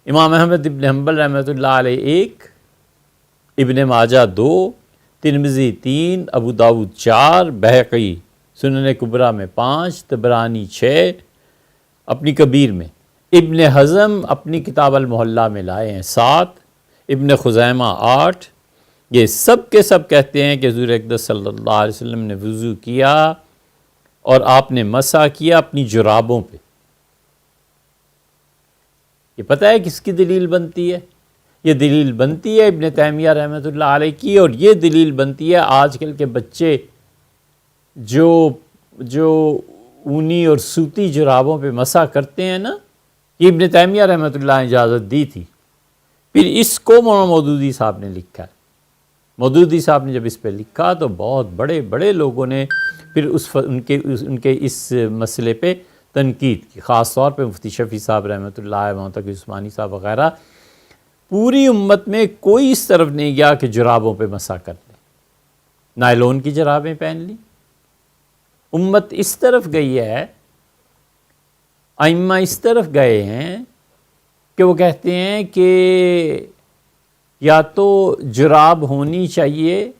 امام احمد ابن حنبل رحمۃ اللہ علیہ 1، ابن ماجہ 2، ترمذی 3، ابو داؤد 4، بہقی سنن کبریٰ میں 5، طبرانی 6 اپنی کبیر میں، ابن حزم اپنی کتاب المحلہ میں لائے ہیں 7، ابن خزیمہ 8۔ یہ سب کے سب کہتے ہیں کہ حضور اقدس صلی اللہ علیہ وسلم نے وضو کیا اور آپ نے مسح کیا اپنی جرابوں پہ۔ یہ پتہ ہے کس کی دلیل بنتی ہے؟ یہ دلیل بنتی ہے ابن تیمیہ رحمۃ اللہ علیہ کی، اور یہ دلیل بنتی ہے آج کل کے بچے جو اونی اور سوتی جرابوں پہ مسح کرتے ہیں نا، یہ ابن تیمیہ رحمۃ اللہ نے اجازت دی تھی۔ پھر اس کو مولانا مودودی صاحب نے لکھا ہے۔ مودودی صاحب نے جب اس پہ لکھا تو بہت بڑے بڑے لوگوں نے پھر ان کے اس مسئلے پہ تنقید کی، خاص طور پہ مفتی شفیع صاحب رحمۃ اللہ علیہ، محمد تقی عثمانی صاحب وغیرہ۔ پوری امت میں کوئی اس طرف نہیں گیا کہ جرابوں پہ مسح کر لیں، نائلون کی جرابیں پہن لیں۔ امت اس طرف گئی ہے، ائمہ اس طرف گئے ہیں کہ وہ کہتے ہیں کہ یا تو جراب ہونی چاہیے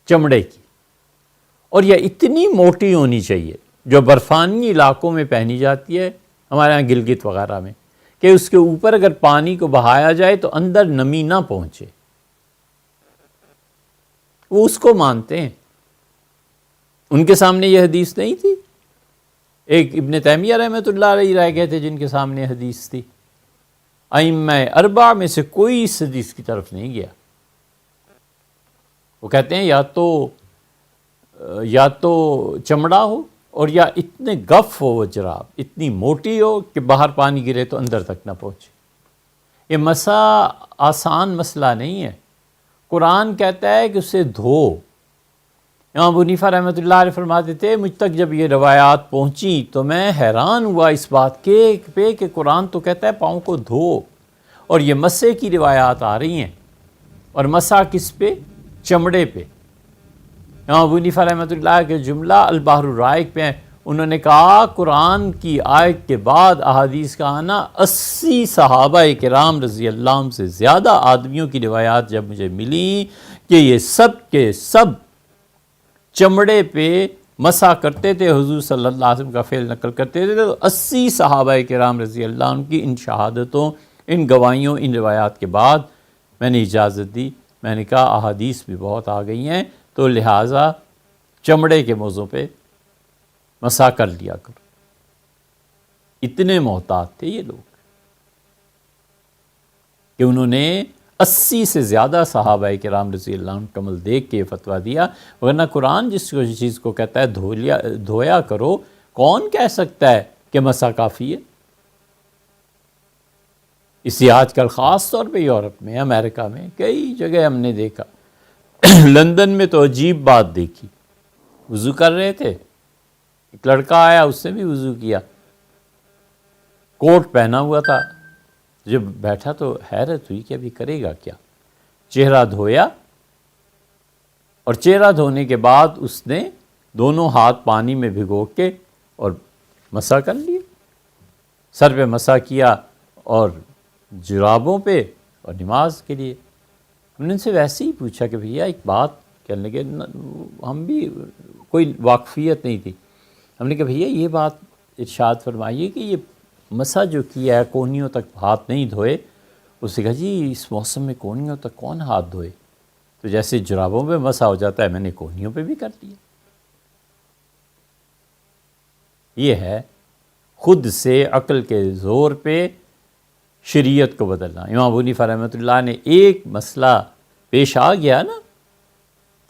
چمڑے کی، اور یا اتنی موٹی ہونی چاہیے جو برفانی علاقوں میں پہنی جاتی ہے، ہمارے ہاں گلگت وغیرہ میں، کہ اس کے اوپر اگر پانی کو بہایا جائے تو اندر نمی نہ پہنچے۔ وہ اس کو مانتے ہیں۔ ان کے سامنے یہ حدیث نہیں تھی۔ ایک ابن تیمیہ رحمۃ اللہ علیہ رہ گئے تھے جن کے سامنے حدیث تھی۔ ائمہ اربعہ میں سے کوئی اس حدیث کی طرف نہیں گیا۔ وہ کہتے ہیں یا تو چمڑا ہو اور یا اتنے گف ہو وہ جراب، اتنی موٹی ہو کہ باہر پانی گرے تو اندر تک نہ پہنچے۔ یہ مسح آسان مسئلہ نہیں ہے۔ قرآن کہتا ہے کہ اسے دھو۔ امام ابو حنیفہ رحمۃ اللہ علیہ فرماتے تھے مجھ تک جب یہ روایات پہنچی تو میں حیران ہوا اس بات پہ کہ قرآن تو کہتا ہے پاؤں کو دھو، اور یہ مسح کی روایات آ رہی ہیں، اور مسح کس پہ؟ چمڑے پہ۔ امام ابو حنیفہ رحمۃ اللہ کے جملہ البحر الرائق پہ ہیں۔ انہوں نے کہا قرآن کی آیت کے بعد احادیث کا آنا، 80 صحابہ کرام رضی اللہ عنہ سے زیادہ آدمیوں کی روایات جب مجھے ملی کہ یہ سب کے سب چمڑے پہ مسح کرتے تھے، حضور صلی اللہ علیہ وسلم کا فعل نقل کرتے تھے، تو 80 صحابہ کرام رضی اللہ عنہ کی ان شہادتوں، ان گواہیوں، ان روایات کے بعد میں نے اجازت دی۔ میں نے کہا احادیث بھی بہت آ گئی ہیں، تو لہٰذا چمڑے کے موضوع پہ مسح کر لیا کرو۔ اتنے محتاط تھے یہ لوگ کہ انہوں نے 80 سے زیادہ صحابہ کرام رضی اللہ عنہ کا عمل دیکھ کے یہ فتویٰ دیا، ورنہ قرآن جس چیز کو کہتا ہے دھویا کرو، کون کہہ سکتا ہے کہ مسح کافی ہے؟ اسی آج کل خاص طور پہ یورپ میں، امریکہ میں کئی جگہ ہم نے دیکھا۔ لندن میں تو عجیب بات دیکھی، وضو کر رہے تھے، ایک لڑکا آیا، اس نے بھی وضو کیا، کوٹ پہنا ہوا تھا، جب بیٹھا تو حیرت ہوئی کہ ابھی کرے گا کیا۔ چہرہ دھویا، اور چہرہ دھونے کے بعد اس نے دونوں ہاتھ پانی میں بھگو کے اور مسح کر لیا، سر پہ مسح کیا اور جرابوں پہ، اور نماز کے لیے۔ ہم نے ان سے ویسے ہی پوچھا کہ بھیا ایک بات، کہنے لگے ہم بھی کوئی واقفیت نہیں تھی، ہم نے کہا بھیا یہ بات ارشاد فرمائیے کہ یہ مسح جو کیا ہے کونیوں تک ہاتھ نہیں دھوئے۔ اس نے کہا جی اس موسم میں کونیوں تک کون ہاتھ دھوئے، تو جیسے جرابوں پہ مسح ہو جاتا ہے میں نے کونیوں پہ بھی کر لیا۔ یہ ہے خود سے عقل کے زور پہ شریعت کو بدلنا۔ امام ابو حنیفہ رحمۃ اللہ نے ایک مسئلہ پیش آ گیا نا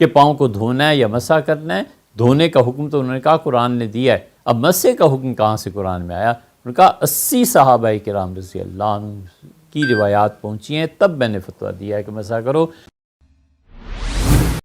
کہ پاؤں کو دھونا ہے یا مسح کرنا ہے، دھونے کا حکم تو انہوں نے کہا قرآن نے دیا ہے، اب مسح کا حکم کہاں سے قرآن میں آیا؟ انہوں نے کہا 80 صحابہ کرام رضی اللہ عنہ کی روایات پہنچی ہیں، تب میں نے فتویٰ دیا ہے کہ مسح کرو۔